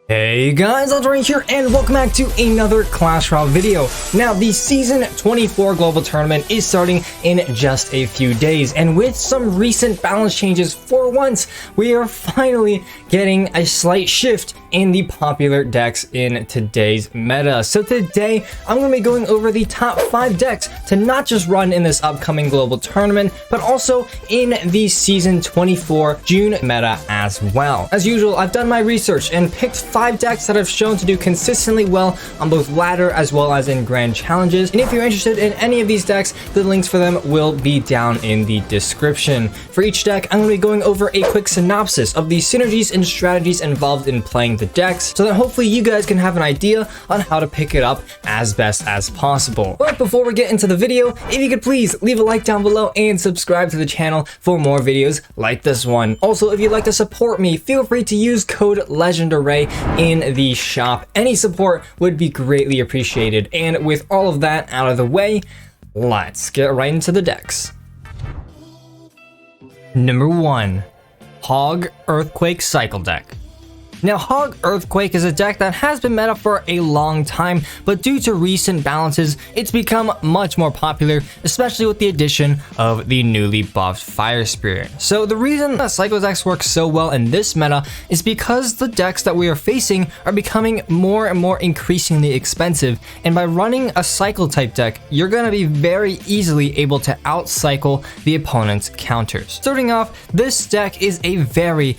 Hey guys, Legendaray here, and welcome back to another Clash Royale video. Now, the Season 24 Global Tournament is starting in just a few days, and with some recent balance changes, for once, we are finally getting a slight shift in the popular decks in today's meta. So today, I'm going to be going over the top 5 decks to not just run in this upcoming Global Tournament, but also in the Season 24 June meta as well. As usual, I've done my research and picked 5 decks that have shown to do consistently well on both ladder as well as in grand challenges. And if you're interested in any of these decks, the links for them will be down in the description. For each deck, I'm going to be going over a quick synopsis of the synergies and strategies involved in playing the decks, so that hopefully you guys can have an idea on how to pick it up as best as possible. But before we get into the video, if you could please leave a like down below and subscribe to the channel for more videos like this one. Also, if you'd like to support me, feel free to use code Legendaray in the shop. Any support would be greatly appreciated. And with all of that out of the way, let's get right into the decks. Number 1, Hog Earthquake Cycle Deck. Now, Hog Earthquake is a deck that has been meta for a long time, but due to recent balances, it's become much more popular, especially with the addition of the newly buffed Fire Spirit. So the reason that cycle decks work so well in this meta is because the decks that we are facing are becoming more and more increasingly expensive, and by running a cycle type deck, you're going to be very easily able to outcycle the opponent's counters. Starting off, this deck is a very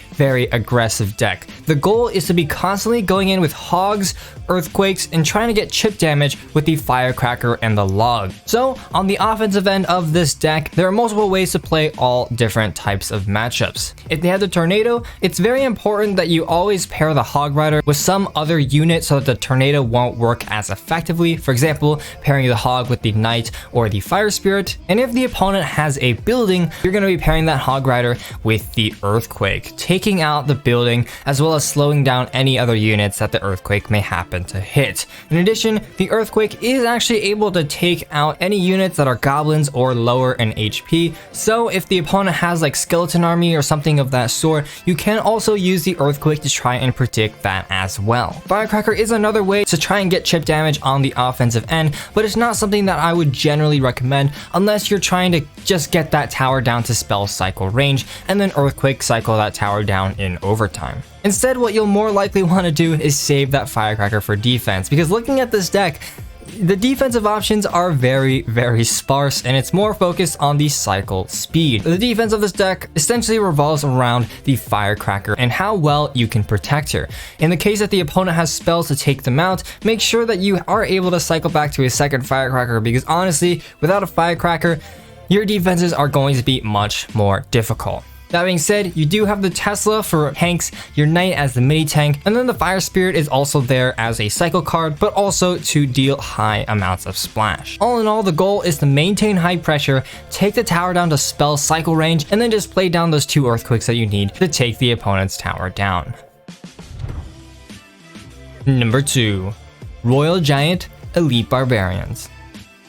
aggressive deck. The goal is to be constantly going in with hogs, earthquakes, and trying to get chip damage with the firecracker and the log. So on the offensive end of this deck, there are multiple ways to play all different types of matchups. If they have the tornado, it's very important that you always pair the hog rider with some other unit so that the tornado won't work as effectively. For example, pairing the hog with the knight or the fire spirit. And if the opponent has a building, you're going to be pairing that hog rider with the earthquake, taking out the building as well as slowing down any other units that the earthquake may happen to hit. In addition, the earthquake is actually able to take out any units that are goblins or lower in HP. So if the opponent has like skeleton army or something of that sort, you can also use the earthquake to try and predict that as well. Firecracker is another way to try and get chip damage on the offensive end, but it's not something that I would generally recommend unless you're trying to just get that tower down to spell cycle range and then earthquake cycle that tower down in overtime. Instead, what you'll more likely want to do is save that firecracker for defense, because looking at this deck, the defensive options are very sparse, and it's more focused on the cycle speed. The defense of this deck essentially revolves around the firecracker and how well you can protect her. In the case that the opponent has spells to take them out, make sure that you are able to cycle back to a second firecracker, because honestly, without a firecracker, your defenses are going to be much more difficult. That being said, you do have the Tesla for tanks, your knight as the mini tank, and then the fire spirit is also there as a cycle card, but also to deal high amounts of splash. All in all, the goal is to maintain high pressure, take the tower down to spell cycle range, and then just play down those 2 earthquakes that you need to take the opponent's tower down. Number 2, Royal Giant Elite Barbarians.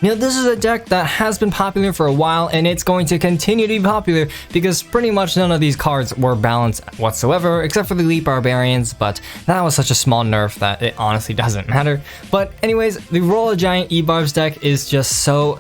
Now, this is a deck that has been popular for a while, and it's going to continue to be popular because pretty much none of these cards were balanced whatsoever, except for the Elite Barbarians, but that was such a small nerf that it honestly doesn't matter. But anyways, the Royal Giant E-Barbs deck is just so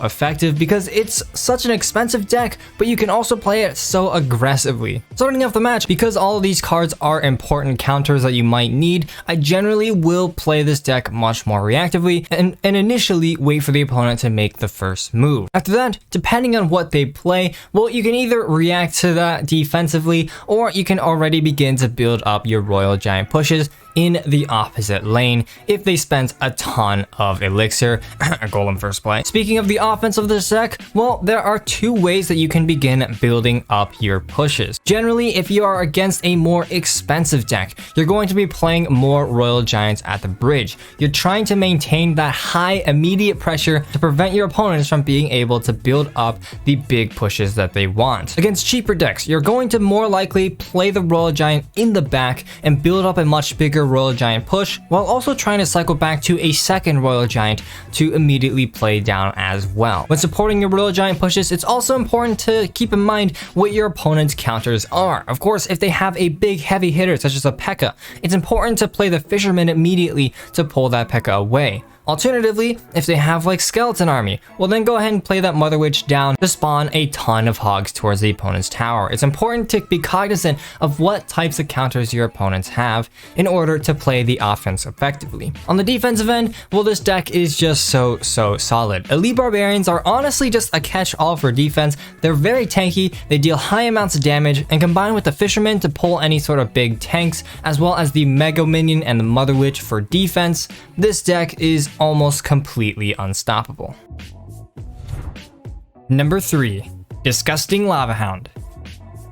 effective because it's such an expensive deck, but you can also play it so aggressively. Starting off the match, because all of these cards are important counters that you might need, I generally will play this deck much more reactively and initially wait for the opponent to make the first move. After that, depending on what they play, well, you can either react to that defensively, or you can already begin to build up your Royal Giant pushes in the opposite lane if they spend a ton of elixir. A goal in first play. Speaking of the offense of this deck, well, there are 2 ways that you can begin building up your pushes. Generally, if you are against a more expensive deck, you're going to be playing more Royal Giants at the bridge. You're trying to maintain that high immediate pressure to prevent your opponents from being able to build up the big pushes that they want. Against cheaper decks, you're going to more likely play the Royal Giant in the back and build up a much bigger Royal Giant push, while also trying to cycle back to a second Royal Giant to immediately play down as well. When supporting your Royal Giant pushes, it's also important to keep in mind what your opponent's counters are. Of course, if they have a big heavy hitter such as a P.E.K.K.A, it's important to play the Fisherman immediately to pull that P.E.K.K.A away. Alternatively, if they have like Skeleton Army, well then go ahead and play that Mother Witch down to spawn a ton of hogs towards the opponent's tower. It's important to be cognizant of what types of counters your opponents have in order to play the offense effectively. On the defensive end, well, this deck is just so solid. Elite Barbarians are honestly just a catch-all for defense. They're very tanky, they deal high amounts of damage, and combined with the Fisherman to pull any sort of big tanks, as well as the Mega Minion and the Mother Witch for defense, this deck is almost completely unstoppable. Number 3, Disgusting Lava Hound.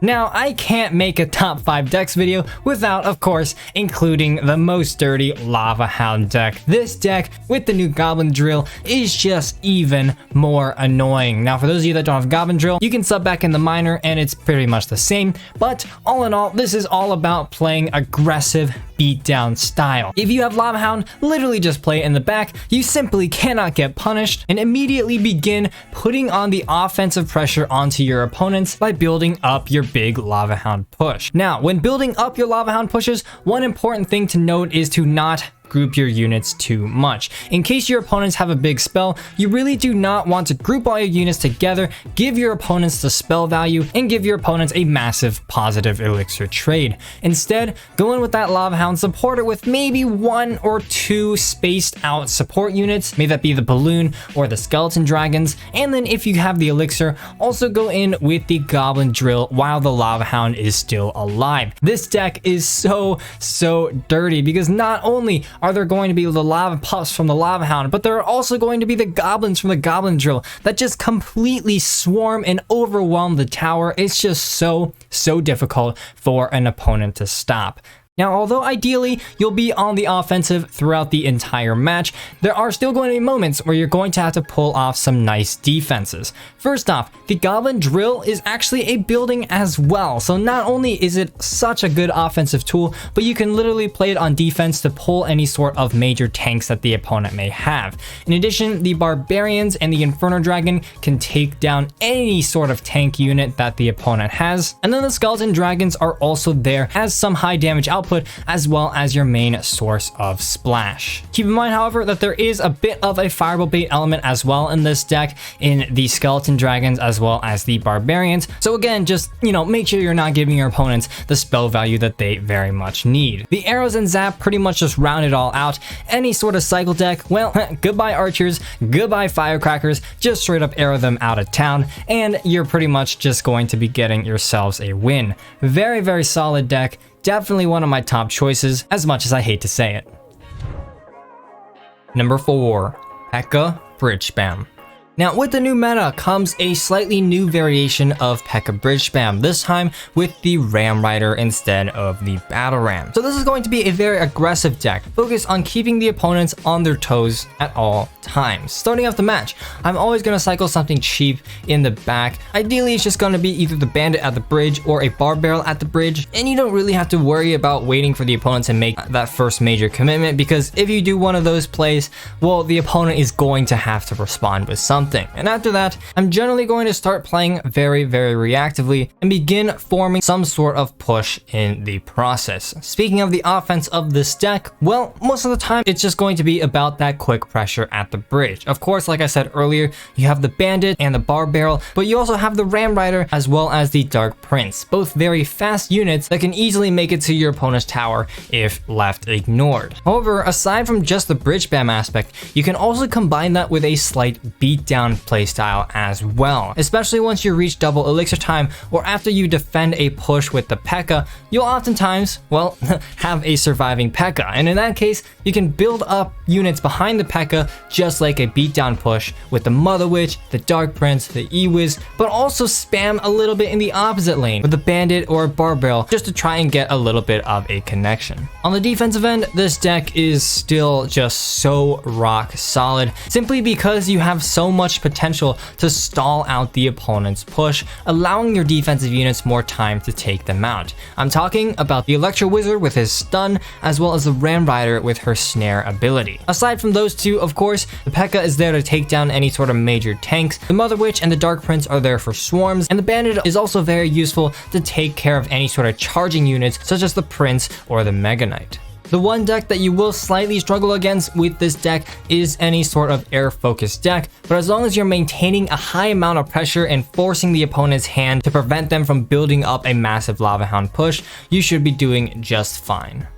Now, I can't make a top 5 decks video without, of course, including the most dirty Lava Hound deck. This deck, with the new Goblin Drill, is just even more annoying. Now, for those of you that don't have Goblin Drill, you can sub back in the minor and it's pretty much the same, but all in all, this is all about playing aggressive beatdown style. If you have Lava Hound, literally just play it in the back. You simply cannot get punished and immediately begin putting on the offensive pressure onto your opponents by building up your big Lava Hound push. Now, when building up your Lava Hound pushes, one important thing to note is to not group your units too much. In case your opponents have a big spell, you really do not want to group all your units together, give your opponents the spell value, and give your opponents a massive positive elixir trade. Instead, go in with that Lava Hound, support it with maybe 1 or 2 spaced out support units, may that be the Balloon or the Skeleton Dragons, and then if you have the elixir, also go in with the Goblin Drill while the Lava Hound is still alive. This deck is so dirty because not only are there going to be the lava puffs from the Lava Hound, but there are also going to be the goblins from the Goblin Drill that just completely swarm and overwhelm the tower. It's just so difficult for an opponent to stop. Now, although ideally you'll be on the offensive throughout the entire match, there are still going to be moments where you're going to have to pull off some nice defenses. First off, the Goblin Drill is actually a building as well, so not only is it such a good offensive tool, but you can literally play it on defense to pull any sort of major tanks that the opponent may have. In addition, the Barbarians and the Inferno Dragon can take down any sort of tank unit that the opponent has, and then the Skeleton Dragons are also there as some high damage output as well as your main source of splash. Keep in mind, however, that there is a bit of a fireball bait element as well in this deck in the Skeleton Dragons as well as the Barbarians. So again, just, make sure you're not giving your opponents the spell value that they very much need. The arrows and zap pretty much just round it all out. Any sort of cycle deck, well, goodbye archers, goodbye firecrackers, just straight up arrow them out of town, and you're pretty much just going to be getting yourselves a win. Very solid deck. Definitely one of my top choices, as much as I hate to say it. Number 4, Ekka Bridge Spam. Now, with the new meta comes a slightly new variation of P.E.K.K.A Bridge Spam, this time with the Ram Rider instead of the Battle Ram. So this is going to be a very aggressive deck, focused on keeping the opponents on their toes at all times. Starting off the match, I'm always going to cycle something cheap in the back. Ideally, it's just going to be either the Bandit at the bridge or a Bar Barrel at the bridge, and you don't really have to worry about waiting for the opponent to make that first major commitment, because if you do one of those plays, well, the opponent is going to have to respond with something. And after that, I'm generally going to start playing very reactively and begin forming some sort of push in the process. Speaking of the offense of this deck, well, most of the time it's just going to be about that quick pressure at the bridge. Of course, like I said earlier, you have the Bandit and the Bar Barrel, but you also have the Ram Rider as well as the Dark Prince, both very fast units that can easily make it to your opponent's tower if left ignored. However, aside from just the bridge spam aspect, you can also combine that with a slight beatdown playstyle as well. Especially once you reach double elixir time or after you defend a push with the P.E.K.K.A, you'll oftentimes, well, have a surviving P.E.K.K.A. And in that case, you can build up units behind the P.E.K.K.A just like a beatdown push with the Mother Witch, the Dark Prince, the E-Wiz, but also spam a little bit in the opposite lane with the Bandit or Bar Barrel just to try and get a little bit of a connection. On the defensive end, this deck is still just so rock solid, simply because you have so much much potential to stall out the opponent's push, allowing your defensive units more time to take them out. I'm talking about the Electro Wizard with his stun, as well as the Ram Rider with her snare ability. Aside from those two, of course, the P.E.K.K.A. is there to take down any sort of major tanks, the Mother Witch and the Dark Prince are there for swarms, and the Bandit is also very useful to take care of any sort of charging units such as the Prince or the Mega Knight. The one deck that you will slightly struggle against with this deck is any sort of air focused deck, but as long as you're maintaining a high amount of pressure and forcing the opponent's hand to prevent them from building up a massive Lava Hound push, you should be doing just fine.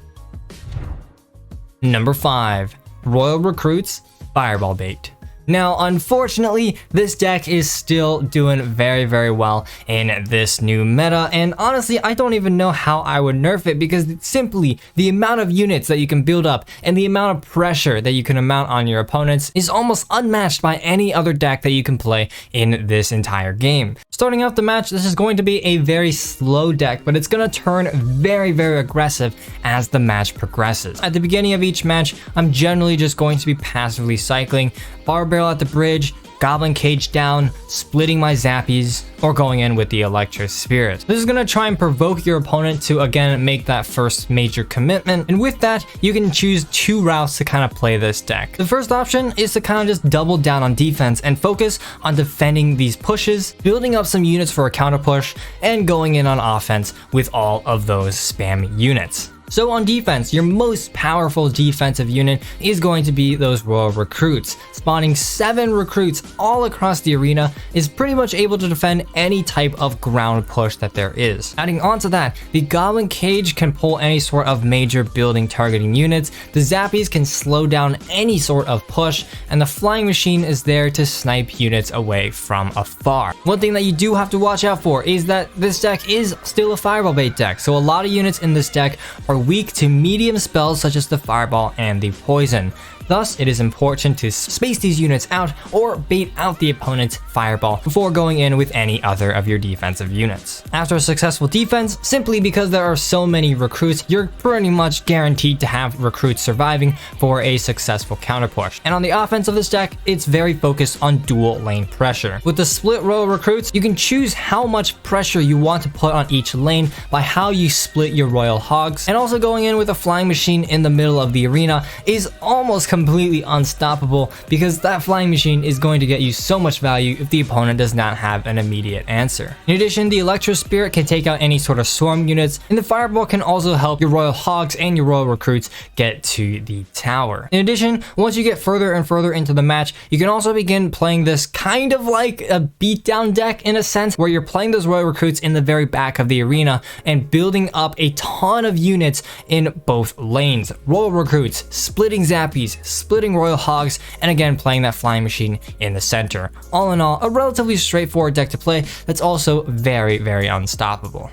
Number 5. Royal Recruits Fireball Bait. Now, unfortunately, this deck is still doing very well in this new meta, and honestly, I don't even know how I would nerf it because simply the amount of units that you can build up and the amount of pressure that you can mount on your opponents is almost unmatched by any other deck that you can play in this entire game. Starting off the match, this is going to be a very slow deck, but it's going to turn very aggressive as the match progresses. At the beginning of each match, I'm generally just going to be passively cycling Barbarians at the bridge, Goblin Cage down, splitting my Zappies, or going in with the Electro Spirit. This is going to try and provoke your opponent to again make that first major commitment, and with that, you can choose two routes to kind of play this deck. The first option is to kind of just double down on defense and focus on defending these pushes, building up some units for a counter push, and going in on offense with all of those spam units. So on defense, your most powerful defensive unit is going to be those Royal Recruits. Spawning 7 recruits all across the arena is pretty much able to defend any type of ground push that there is. Adding on to that, the Goblin Cage can pull any sort of major building targeting units, the Zappies can slow down any sort of push, and the Flying Machine is there to snipe units away from afar. One thing that you do have to watch out for is that this deck is still a Fireball Bait deck, so a lot of units in this deck are weak to medium spells such as the Fireball and the Poison. Thus, it is important to space these units out or bait out the opponent's Fireball before going in with any other of your defensive units. After a successful defense, simply because there are so many recruits, you're pretty much guaranteed to have recruits surviving for a successful counter push. And on the offense of this deck, it's very focused on dual lane pressure. With the split row recruits, you can choose how much pressure you want to put on each lane by how you split your Royal Hogs, and also going in with a Flying Machine in the middle of the arena is almost completely unstoppable because that Flying Machine is going to get you so much value if the opponent does not have an immediate answer. In addition, the Electro Spirit can take out any sort of swarm units, and the Fireball can also help your Royal Hogs and your Royal Recruits get to the tower. In addition, once you get further and further into the match, you can also begin playing this kind of like a beatdown deck in a sense, where you're playing those Royal Recruits in the very back of the arena and building up a ton of units in both lanes. Royal Recruits, splitting Zappies, splitting Royal Hogs, and again playing that Flying Machine in the center. All in all, a relatively straightforward deck to play that's also very unstoppable.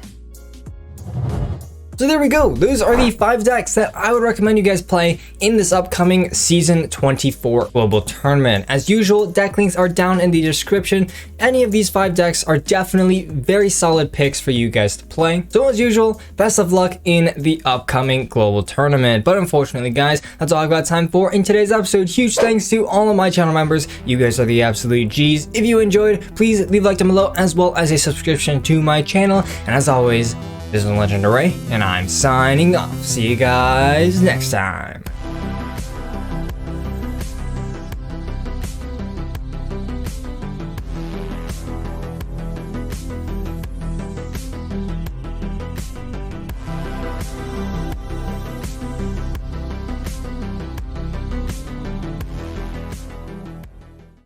So there we go, those are the 5 decks that I would recommend you guys play in this upcoming Season 24 Global Tournament. As usual, deck links are down in the description. Any of these 5 decks are definitely very solid picks for you guys to play. So as usual, best of luck in the upcoming Global Tournament. But unfortunately guys, that's all I've got time for in today's episode. Huge thanks to all of my channel members, you guys are the absolute G's. If you enjoyed, please leave a like down below as well as a subscription to my channel. And as always, this is Legendaray, and I'm signing off. See you guys next time.